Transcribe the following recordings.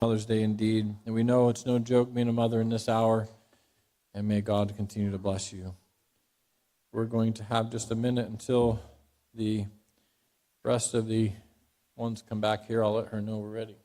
Mother's Day indeed. And we know it's no joke being a mother in this hour. And may God continue to bless you. We're going to have just a minute until the rest of the ones come back here. I'll let her know we're ready.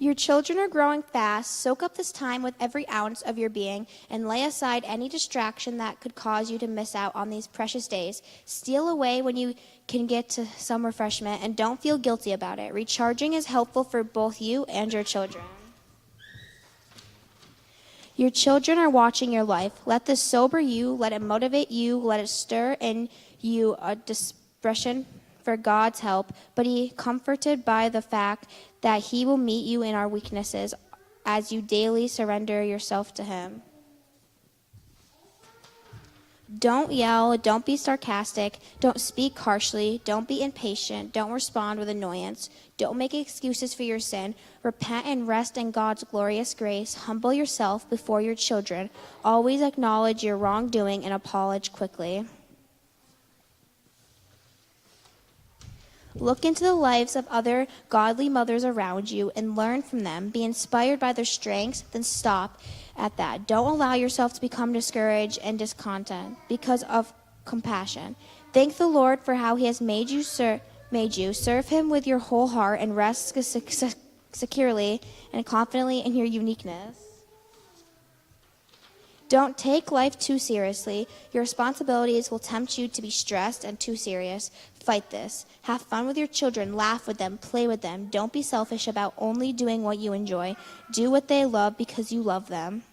Your children are growing fast. Soak up this time with every ounce of your being and lay aside any distraction that could cause you to miss out on these precious days. Steal away when you can get to some refreshment and don't feel guilty about it. Recharging is helpful for both you and your children. Your children are watching your life. Let this sober you, let it motivate you, let it stir in you a discretion for God's help, but be comforted by the fact that He will meet you in our weaknesses. as you daily surrender yourself to Him. Don't yell, don't be sarcastic, don't speak harshly, don't be impatient, don't respond with annoyance, don't make excuses for your sin. Repent and rest in God's glorious grace. Humble yourself before your children. Always acknowledge your wrongdoing and apologize quickly. Look into the lives of other godly mothers around you and learn from them. Be inspired by their strengths, then stop at that. Don't allow yourself to become discouraged and discontent because of compassion. Thank the Lord for how He has made you. Serve Him with your whole heart and rest securely and confidently in your uniqueness. Don't take life too seriously. Your responsibilities will tempt you to be stressed and too serious. Fight this. Have fun with your children. Laugh with them. Play with them. Don't be selfish about only doing what you enjoy. Do what they love because you love them.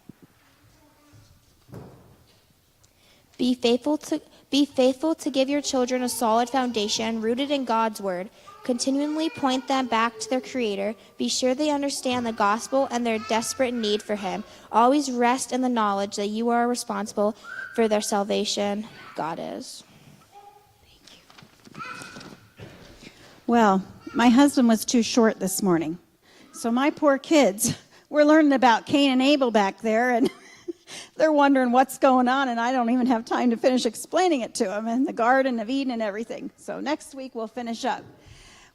Be faithful to give your children a solid foundation rooted in God's Word. Continually point them back to their Creator. Be sure they understand the gospel and their desperate need for Him. Always rest in the knowledge that you are responsible for their salvation. God is. Well, my husband was too short this morning. So my poor kids were learning about Cain and Abel back there, and they're wondering what's going on, and I don't even have time to finish explaining it to them, and the Garden of Eden and everything. So next week we'll finish up.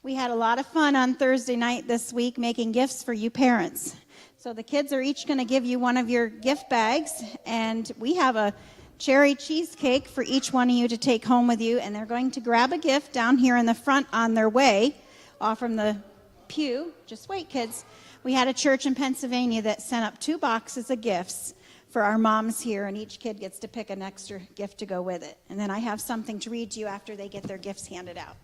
We had a lot of fun on Thursday night this week making gifts for you parents. So the kids are each going to give you one of your gift bags, and we have a cherry cheesecake for each one of you to take home with you, and they're going to grab a gift down here in the front on their way off from the pew. Just wait, kids. We had a church in Pennsylvania that sent up 2 boxes of gifts for our moms here, and each kid gets to pick an extra gift to go with it. And then I have something to read to you after they get their gifts handed out.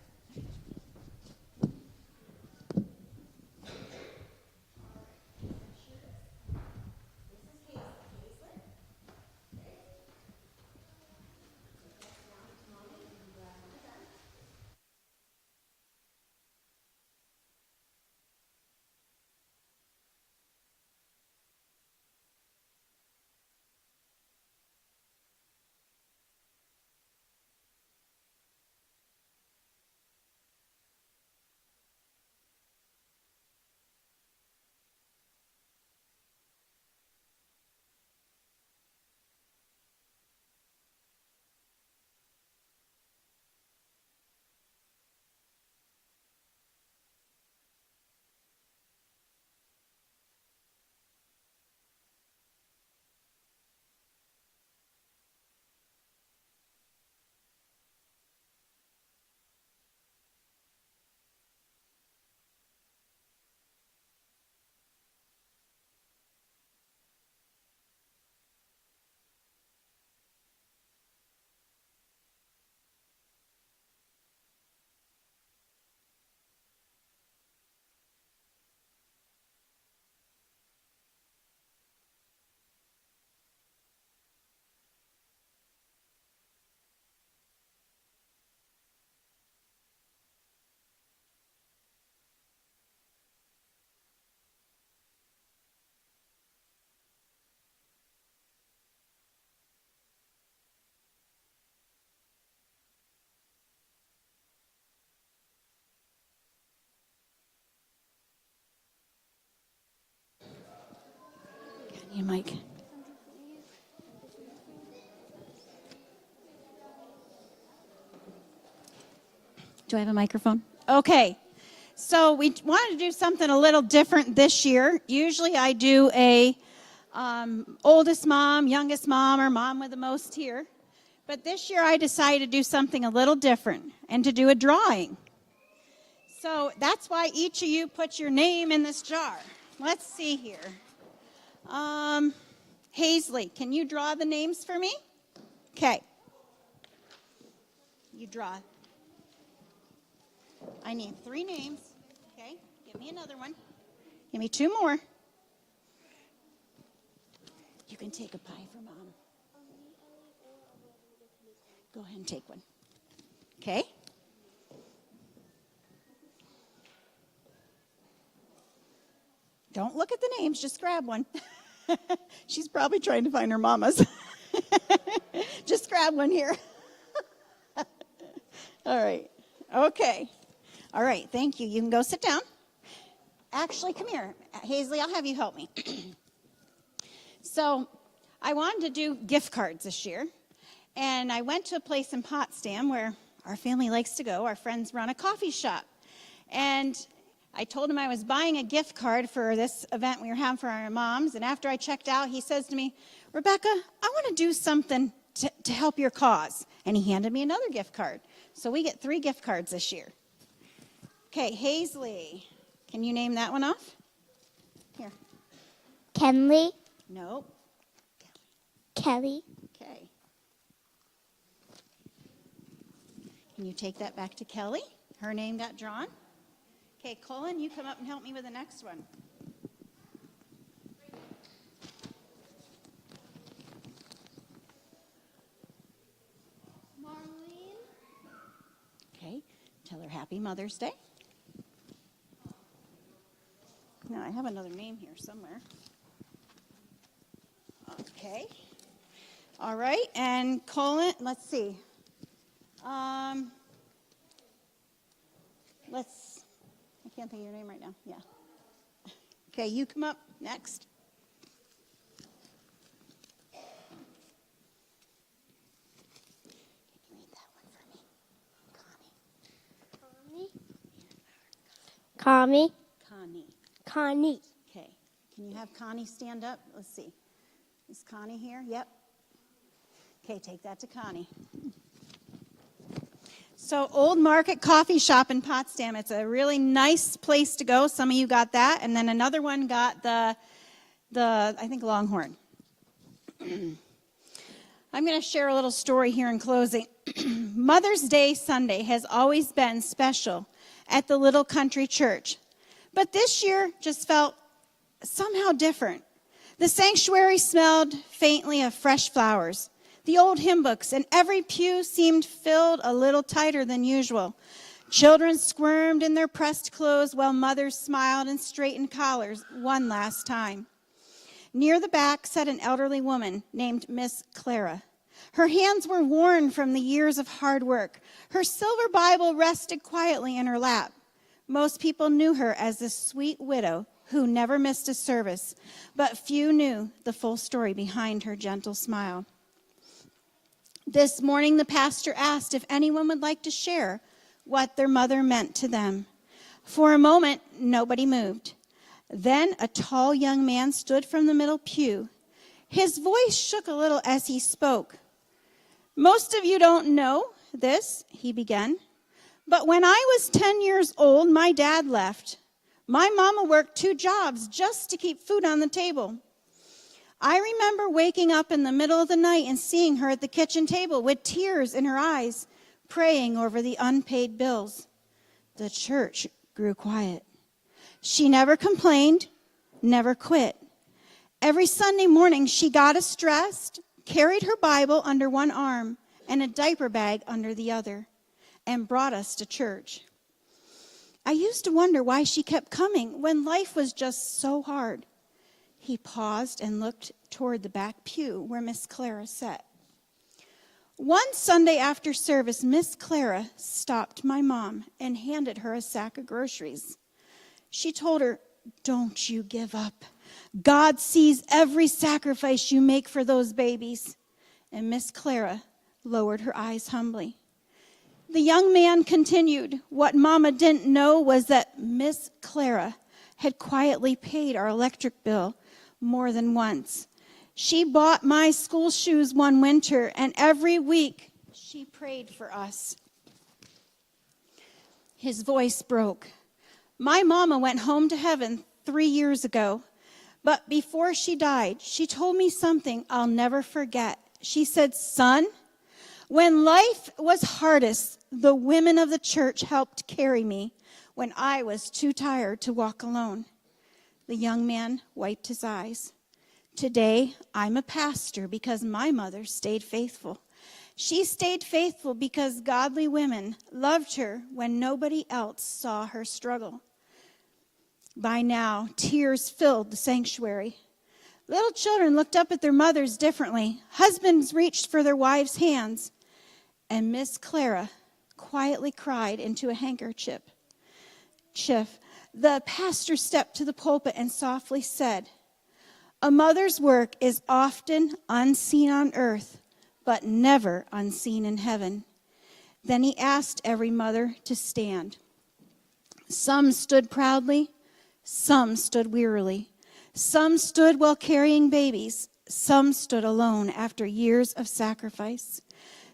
You, Mike. Do I have a microphone? Okay. So we wanted to do something a little different this year. Usually I do a oldest mom, youngest mom, or mom with the most here. But this year I decided to do something a little different and to do a drawing. So that's why each of you put your name in this jar. Let's see here. Hazley, can you draw the names for me? Okay. You draw. I need 3 names. Okay, give me another one. Give me 2 more. You can take a pie for Mom. Go ahead and take one. Okay. Don't look at the names, just grab one. She's probably trying to find her mama's. Just grab one here. All right. Okay. All right, thank you. You can go sit down. Actually, come here. Hazley, I'll have you help me. So I wanted to do gift cards this year. And I went to a place in Potsdam where our family likes to go. Our friends run a coffee shop. And I told him I was buying a gift card for this event we were having for our moms. And after I checked out, he says to me, Rebecca, I want to do something to help your cause. And he handed me another gift card. So we get 3 gift cards this year. Okay, Hazley, can you name that one off? Here. Kenley, Nope. Kelly, Okay. Can you take that back to Kelly? Her name got drawn. Okay, Colin, you come up and help me with the next one. Marlene, Okay, tell her Happy Mother's Day. Now, I have another name here somewhere. Okay. All right, and Colin, let's see. I can't think of your name right now. Yeah. Okay, you come up next. Can you read that one for me? Connie, Connie. Connie, Okay. Can you have Connie stand up? Let's see. Is Connie here? Yep. Okay, take that to Connie. So, Old Market Coffee Shop in Potsdam. It's a really nice place to go. Some of you got that. And then another one got the I think, Longhorn. I'm going to share a little story here in closing. Mother's Day Sunday has always been special at the little country church. But this year just felt somehow different. The sanctuary smelled faintly of fresh flowers. The old hymn books, and every pew seemed filled a little tighter than usual. Children squirmed in their pressed clothes while mothers smiled and straightened collars one last time. Near the back sat an elderly woman named Miss Clara. Her hands were worn from the years of hard work. Her silver Bible rested quietly in her lap. Most people knew her as the sweet widow who never missed a service, but few knew the full story behind her gentle smile. This morning, the pastor asked if anyone would like to share what their mother meant to them. For a moment, nobody moved. Then a tall young man stood from the middle pew. His voice shook a little as he spoke. Most of you don't know this, he began, but when I was 10 years old, my dad left. My mama worked 2 jobs just to keep food on the table. I remember waking up in the middle of the night and seeing her at the kitchen table with tears in her eyes, praying over the unpaid bills. The church grew quiet. She never complained, never quit. Every Sunday morning, she got us dressed, carried her Bible under one arm and a diaper bag under the other, and brought us to church. I used to wonder why she kept coming when life was just so hard. He paused and looked toward the back pew where Miss Clara sat. One Sunday after service, Miss Clara stopped my mom and handed her a sack of groceries. She told her, "Don't you give up. God sees every sacrifice you make for those babies." And Miss Clara lowered her eyes humbly. The young man continued. What Mama didn't know was that Miss Clara had quietly paid our electric bill more than once. She bought my school shoes one winter, and every week she prayed for us. His voice broke. My mama went home to heaven 3 years ago, but before she died, she told me something I'll never forget. She said, "Son, when life was hardest, the women of the church helped carry me when I was too tired to walk alone." The young man wiped his eyes. Today, I'm a pastor because my mother stayed faithful. She stayed faithful because godly women loved her when nobody else saw her struggle. By now, tears filled the sanctuary. Little children looked up at their mothers differently. Husbands reached for their wives' hands. And Miss Clara quietly cried into a handkerchief. The pastor stepped to the pulpit and softly said, "A mother's work is often unseen on earth, but never unseen in heaven." Then he asked every mother to stand. Some stood proudly, some stood wearily. Some stood while carrying babies. Some stood alone after years of sacrifice.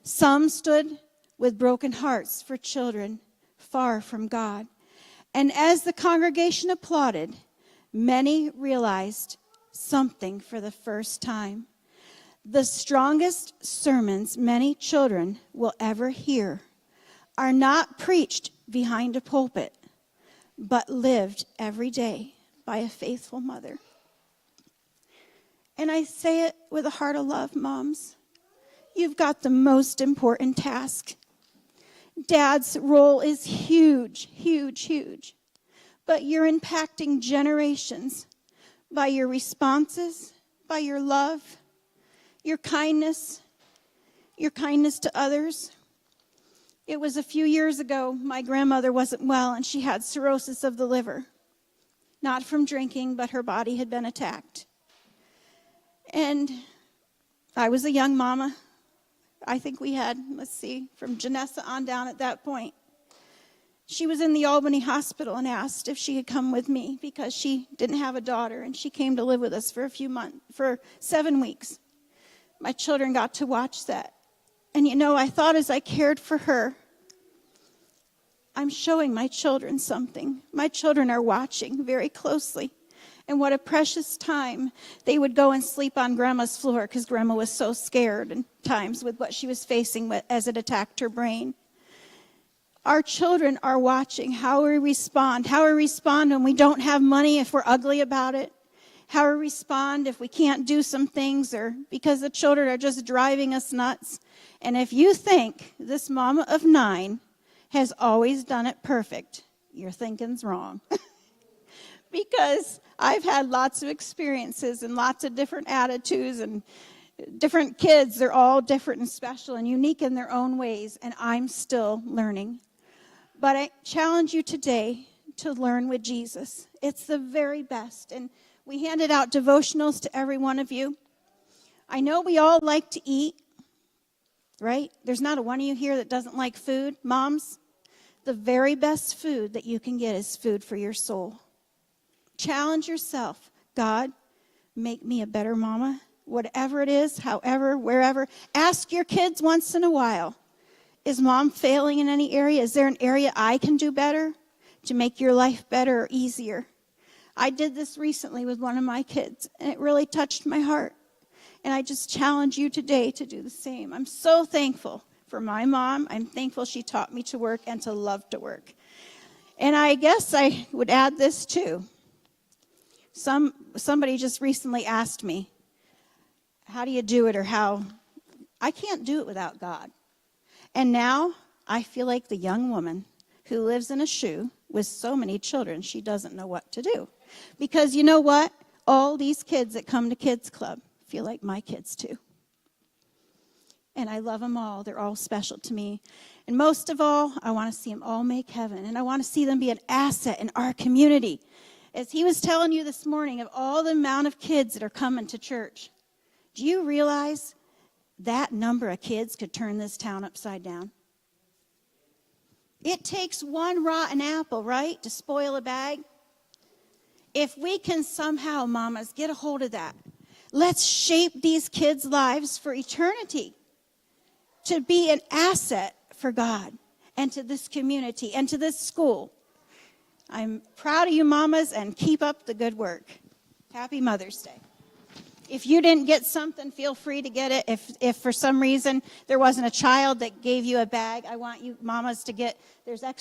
Some stood with broken hearts for children far from God. And as the congregation applauded, many realized something for the first time. The strongest sermons many children will ever hear are not preached behind a pulpit, but lived every day by a faithful mother. And I say it with a heart of love, moms. You've got the most important task. Dad's role is huge, huge, huge. But you're impacting generations by your responses, by your love, your kindness to others. It was a few years ago, my grandmother wasn't well and she had cirrhosis of the liver. Not from drinking, but her body had been attacked. And I was a young mama. I think we had, from Janessa on down at that point. She was in the Albany hospital and asked if she could come with me because she didn't have a daughter, and she came to live with us for 7 weeks. My children got to watch that. And I thought as I cared for her, I'm showing my children something. My children are watching very closely. And what a precious time. They would go and sleep on Grandma's floor because Grandma was so scared at times with what she was facing as it attacked her brain. Our children are watching how we respond. How we respond when we don't have money if we're ugly about it. How we respond if we can't do some things or because the children are just driving us nuts. And if you think this mama of 9 has always done it perfect, your thinking's wrong. Because I've had lots of experiences and lots of different attitudes and different kids. They're all different and special and unique in their own ways, and I'm still learning. But I challenge you today to learn with Jesus. It's the very best. And we handed out devotionals to every one of you. I know we all like to eat, right? There's not a one of you here that doesn't like food. Moms, the very best food that you can get is food for your soul. Challenge yourself. God, make me a better mama. Whatever it is, however, wherever. Ask your kids once in a while, is mom failing in any area? Is there an area I can do better to make your life better or easier? I did this recently with one of my kids, and it really touched my heart. And I just challenge you today to do the same. I'm so thankful for my mom. I'm thankful she taught me to work and to love to work. And I guess I would add this too. Somebody just recently asked me, how do you do it or how? I can't do it without God. And now I feel like the young woman who lives in a shoe with so many children, she doesn't know what to do. Because you know what? All these kids that come to Kids Club feel like my kids too. And I love them all. They're all special to me. And most of all, I want to see them all make heaven. And I want to see them be an asset in our community. As he was telling you this morning of all the amount of kids that are coming to church, do you realize that number of kids could turn this town upside down? It takes one rotten apple, right, to spoil a bag? If we can somehow, mamas, get a hold of that, let's shape these kids' lives for eternity to be an asset for God and to this community and to this school. I'm proud of you, mamas, and keep up the good work. Happy Mother's Day. If you didn't get something, feel free to get it. If for some reason there wasn't a child that gave you a bag, I want you mamas to get, there's extra